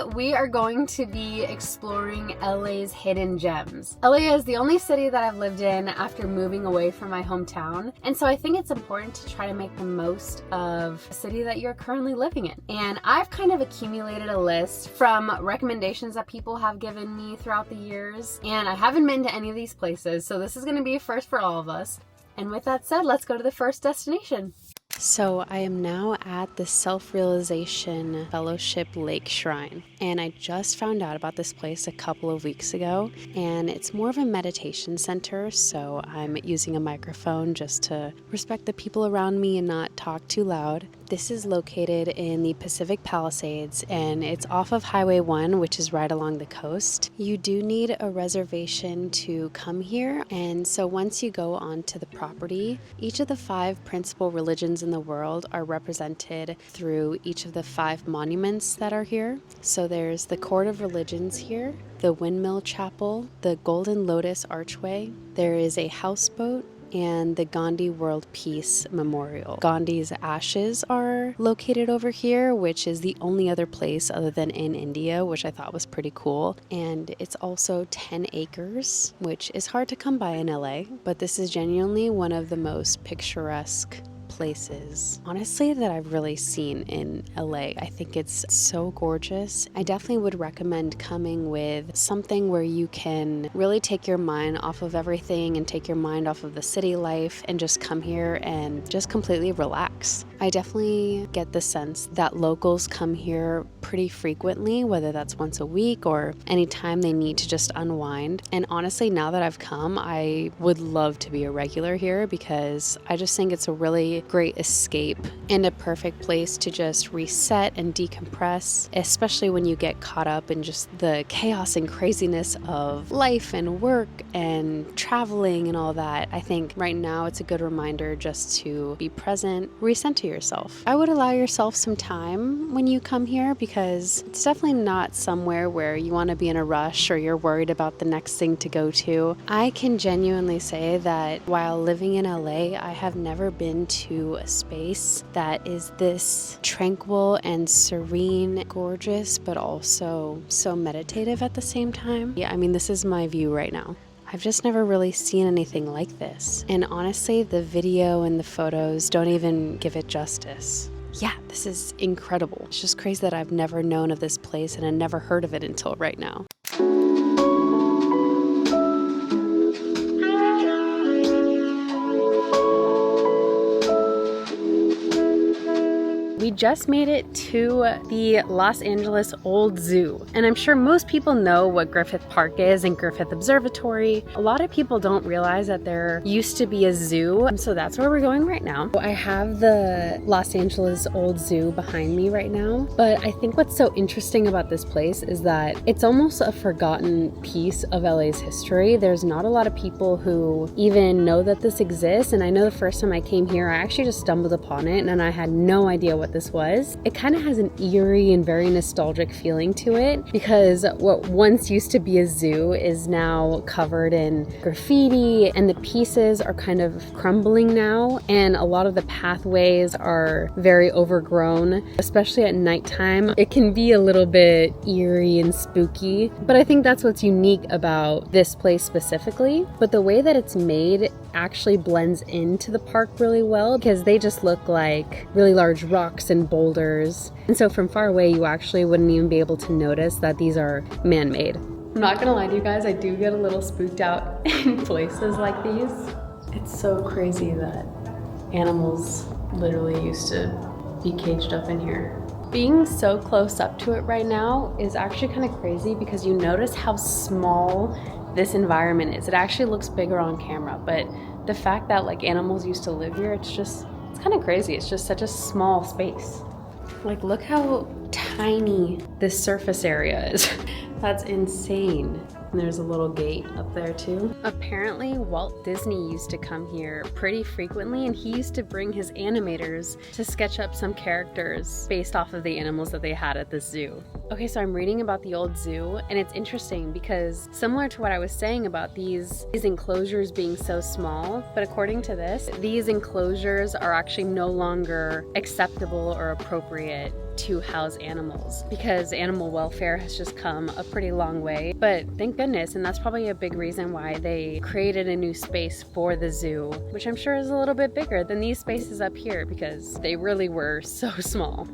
we are going to be exploring LA's hidden gems. LA is the only city that I've lived in after moving away from my hometown, and so I think it's important to try to make the most of a city that you're currently living in. And I've kind of accumulated a list from recommendations that people have given me throughout the years, and I haven't been to any of these places, so this is going to be a first for all of us. And with that said, let's go to the first destination. So I am now at the Self-Realization Fellowship Lake Shrine, and I just found out about this place a couple of weeks ago, and it's more of a meditation center, so I'm using a microphone just to respect the people around me and not talk too loud. This is located in the Pacific Palisades, and it's off of Highway 1, which is right along the coast. You do need a reservation to come here, and so once you go onto the property, each of the 5 principal religions in the world are represented through each of the 5 monuments that are here. So there's the Court of Religions here, the Windmill Chapel, the Golden Lotus Archway, there is a houseboat, and the Gandhi World Peace Memorial. Gandhi's ashes are located over here, which is the only other place other than in India, which I thought was pretty cool. And it's also 10 acres, which is hard to come by in LA, but this is genuinely one of the most picturesque places, honestly, that I've really seen in LA. I think it's so gorgeous. I definitely would recommend coming with something where you can really take your mind off of everything and take your mind off of the city life and just come here and just completely relax. I definitely get the sense that locals come here pretty frequently, whether that's once a week or anytime they need to just unwind. And honestly, now that I've come, I would love to be a regular here because I just think it's a really great escape and a perfect place to just reset and decompress, especially when you get caught up in just the chaos and craziness of life and work and traveling and all that. I think right now it's a good reminder just to be present, recenter yourself. I would allow yourself some time when you come here because it's definitely not somewhere where you want to be in a rush or you're worried about the next thing to go to. I can genuinely say that while living in LA, I have never been to a space that is this tranquil and serene, gorgeous, but also so meditative at the same time. Yeah, I mean, this is my view right now. I've just never really seen anything like this. And honestly, the video and the photos don't even give it justice. Yeah, this is incredible. It's just crazy that I've never known of this place and I never heard of it until right now. We just made it to the Los Angeles Old Zoo, and I'm sure most people know what Griffith Park is and Griffith Observatory. A lot of people don't realize that there used to be a zoo, so that's where we're going right now. I have the Los Angeles Old Zoo behind me right now, but I think what's so interesting about this place is that it's almost a forgotten piece of LA's history. There's not a lot of people who even know that this exists, and I know the first time I came here, I actually just stumbled upon it, and I had no idea what this was. It kind of has an eerie and very nostalgic feeling to it because what once used to be a zoo is now covered in graffiti and the pieces are kind of crumbling now, and a lot of the pathways are very overgrown, especially at nighttime. It can be a little bit eerie and spooky, but I think that's what's unique about this place specifically. But the way that it's made actually blends into the park really well because they just look like really large rocks and boulders. And so from far away, you actually wouldn't even be able to notice that these are man-made. I'm not gonna lie to you guys, I do get a little spooked out in places like these. It's so crazy that animals literally used to be caged up in here. Being so close up to it right now is actually kind of crazy because you notice how small this environment is. It actually looks bigger on camera, but the fact that like animals used to live here, it's kind of crazy. It's just such a small space. Like, look how tiny this surface area is. That's insane. And there's a little gate up there too. Apparently Walt Disney used to come here pretty frequently, and he used to bring his animators to sketch up some characters based off of the animals that they had at the zoo. Okay, so I'm reading about the old zoo, and it's interesting because similar to what I was saying about these enclosures being so small, but according to this, these enclosures are actually no longer acceptable or appropriate to house animals, because animal welfare has just come a pretty long way. But thank goodness, and that's probably a big reason why they created a new space for the zoo, which I'm sure is a little bit bigger than these spaces up here because they really were so small.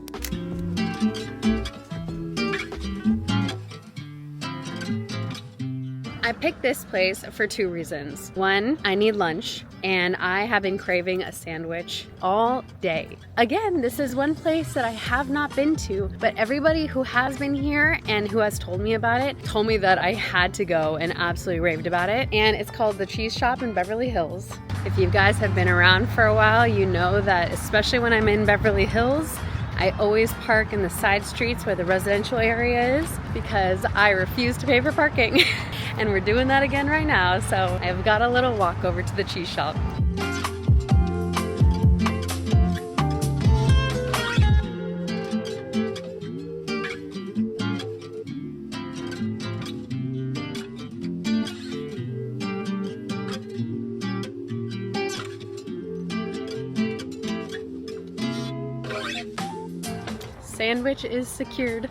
I picked this place for 2 reasons. One, I need lunch, and I have been craving a sandwich all day. Again, this is one place that I have not been to, but everybody who has been here and who has told me about it told me that I had to go and absolutely raved about it. And it's called the Cheese Shop in Beverly Hills. If you guys have been around for a while, you know that especially when I'm in Beverly Hills, I always park in the side streets where the residential area is because I refuse to pay for parking. And we're doing that again right now, so I've got a little walk over to the cheese shop. Sandwich is secured.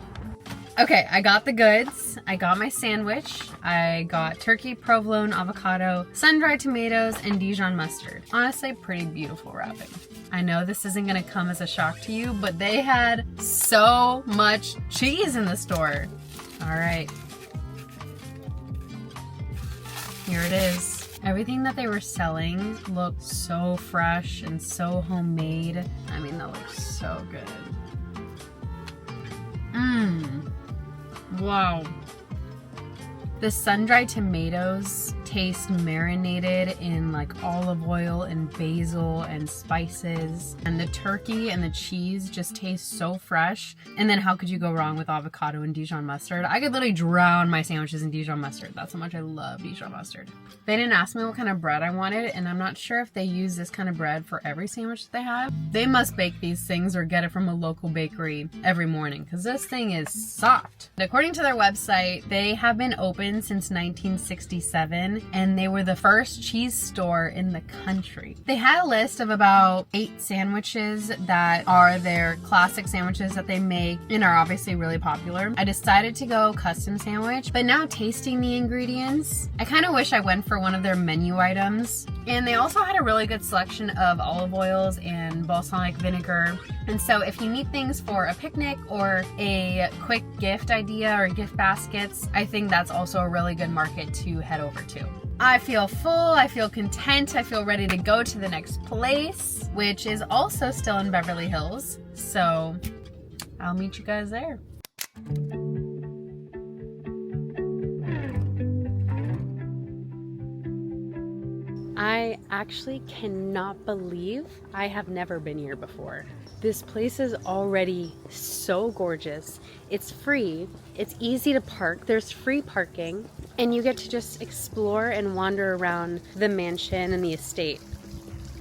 Okay, I got the goods. I got my sandwich. I got turkey, provolone, avocado, sun-dried tomatoes, and Dijon mustard. Honestly, pretty beautiful wrapping. I know this isn't gonna come as a shock to you, but they had so much cheese in the store. All right. Here it is. Everything that they were selling looked so fresh and so homemade. I mean, that looks so good. Wow. The sun-dried tomatoes taste marinated in like olive oil and basil and spices, and the turkey and the cheese just taste so fresh. And then how could you go wrong with avocado and Dijon mustard? I could literally drown my sandwiches in Dijon mustard. That's how much I love Dijon mustard. They didn't ask me what kind of bread I wanted, and I'm not sure if they use this kind of bread for every sandwich that they have. They must bake these things or get it from a local bakery every morning because this thing is soft. According to their website, they have been open since 1967, and they were the first cheese store in the country. They had a list of about 8 sandwiches that are their classic sandwiches that they make and are obviously really popular. I decided to go custom sandwich, but now tasting the ingredients, I kind of wish I went for one of their menu items. And they also had a really good selection of olive oils and balsamic vinegar. And so if you need things for a picnic or a quick gift idea or gift baskets, I think that's also a really good market to head over to. I feel full, I feel content, I feel ready to go to the next place, which is also still in Beverly Hills. So I'll meet you guys there. I actually cannot believe I have never been here before. This place is already so gorgeous. It's free, it's easy to park, there's free parking, and you get to just explore and wander around the mansion and the estate.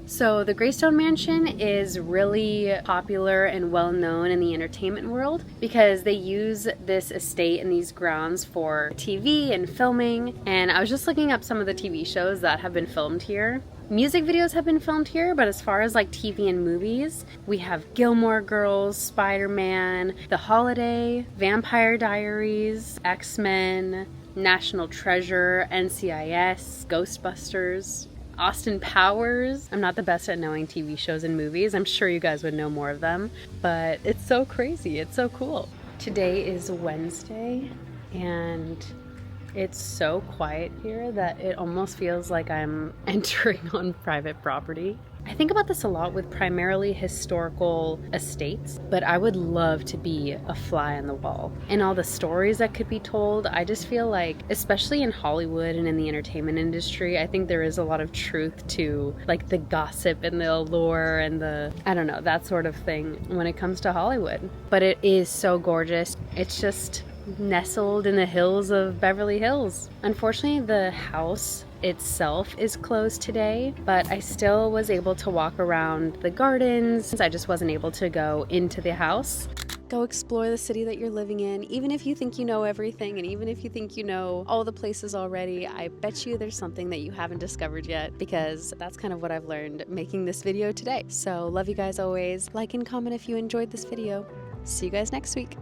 So the Greystone Mansion is really popular and well known in the entertainment world because they use this estate and these grounds for TV and filming. And I was just looking up some of the TV shows that have been filmed here. Music videos have been filmed here, but as far as like TV and movies, we have Gilmore Girls, Spider-Man, The Holiday, Vampire Diaries, X-Men, National Treasure, NCIS, Ghostbusters, Austin Powers. I'm not the best at knowing TV shows and movies. I'm sure you guys would know more of them, but it's so crazy. It's so cool. Today is Wednesday, and it's so quiet here that it almost feels like I'm entering on private property. I think about this a lot with primarily historical estates, but I would love to be a fly on the wall. And all the stories that could be told, I just feel like, especially in Hollywood and in the entertainment industry, I think there is a lot of truth to like the gossip and the allure and the, I don't know, that sort of thing when it comes to Hollywood. But it is so gorgeous. It's just nestled in the hills of Beverly Hills. Unfortunately, the house itself is closed today, but I still was able to walk around the gardens. I just wasn't able to go into the house. Go explore the city that you're living in. Even if you think you know everything, and even if you think you know all the places already, I bet you there's something that you haven't discovered yet, because that's kind of what I've learned making this video today. So love you guys always. Like and comment if you enjoyed this video. See you guys next week.